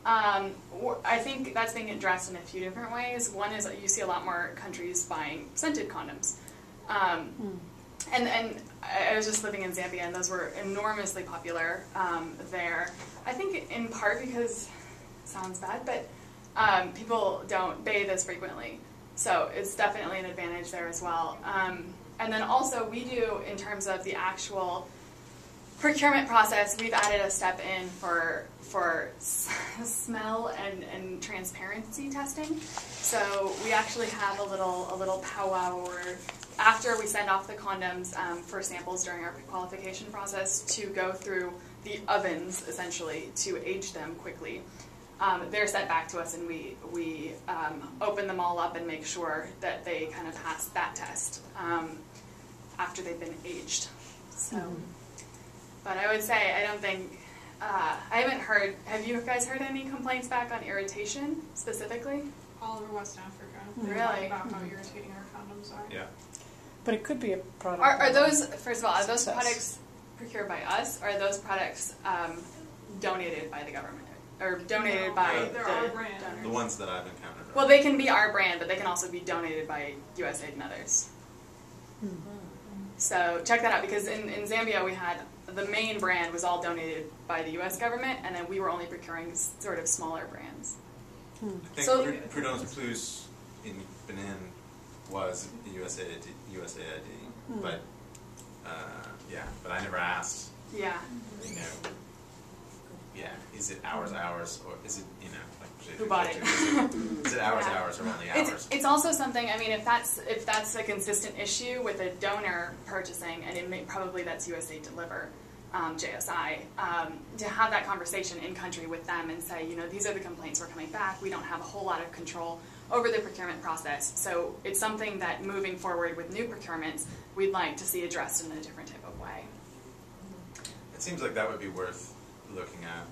I think that's being addressed in a few different ways. One is you see a lot more countries buying scented condoms. And I was just living in Zambia, and those were enormously popular there. I think in part because, it sounds bad, but people don't bathe as frequently. So it's definitely an advantage there as well. And then also we do, in terms of the actual procurement process, we've added a step in for smell and transparency testing. So we actually have a little powwow where after we send off the condoms for samples during our qualification process to go through the ovens, essentially, to age them quickly. They're sent back to us, and we open them all up and make sure that they kind of pass that test after they've been aged. So, but I would say I don't think I haven't heard. Have you guys heard any complaints back on irritation specifically? All over West Africa. Really? About how irritating our condoms are. Yeah. But it could be a product. Are those, first of all, are those products procured by us, or are those products donated by the government? Or donated by they're the our brand. donors? The ones that I've encountered. Well, they can be our brand, but they can also be donated by USAID and others. So check that out, because in Zambia we had, the main brand was all donated by the US government, and then we were only procuring sort of smaller brands. I think So- Prudence Plus in Benin was the USAID, but yeah, but I never asked. Yeah. You know, yeah, is it hours, or is it, you know, like Who bought it? Is it hours, Yeah. hours, or only hours? It's also something, I mean, if that's a consistent issue with a donor purchasing, and probably that's USA Deliver, JSI, to have that conversation in country with them and say, you know, these are the complaints we're coming back. We don't have a whole lot of control over the procurement process. So it's something that moving forward with new procurements, we'd like to see addressed in a different type of way. It seems like that would be worth looking at.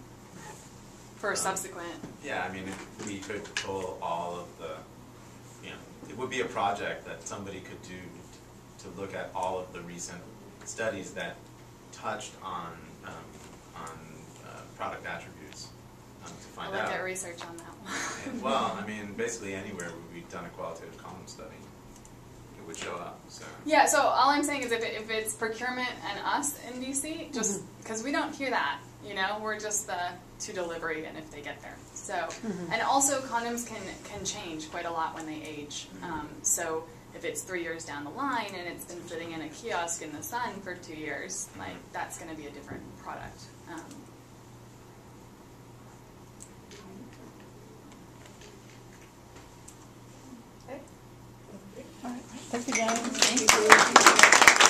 For subsequent. Yeah, I mean, if we could pull all of the, you know, it would be a project that somebody could do to look at all of the recent studies that touched on product attributes to find I'll out. look at research on that one. And, well, I mean, basically anywhere where we've done a qualitative condom study, it would show up. So. Yeah, so all I'm saying is if it's procurement and us in DC, just because we don't hear that, you know, we're just the to delivery and if they get there. So, and also condoms can change quite a lot when they age. So if it's 3 years down the line and it's been sitting in a kiosk in the sun for 2 years, like that's going to be a different product. All right. Thank you, guys. Thank you.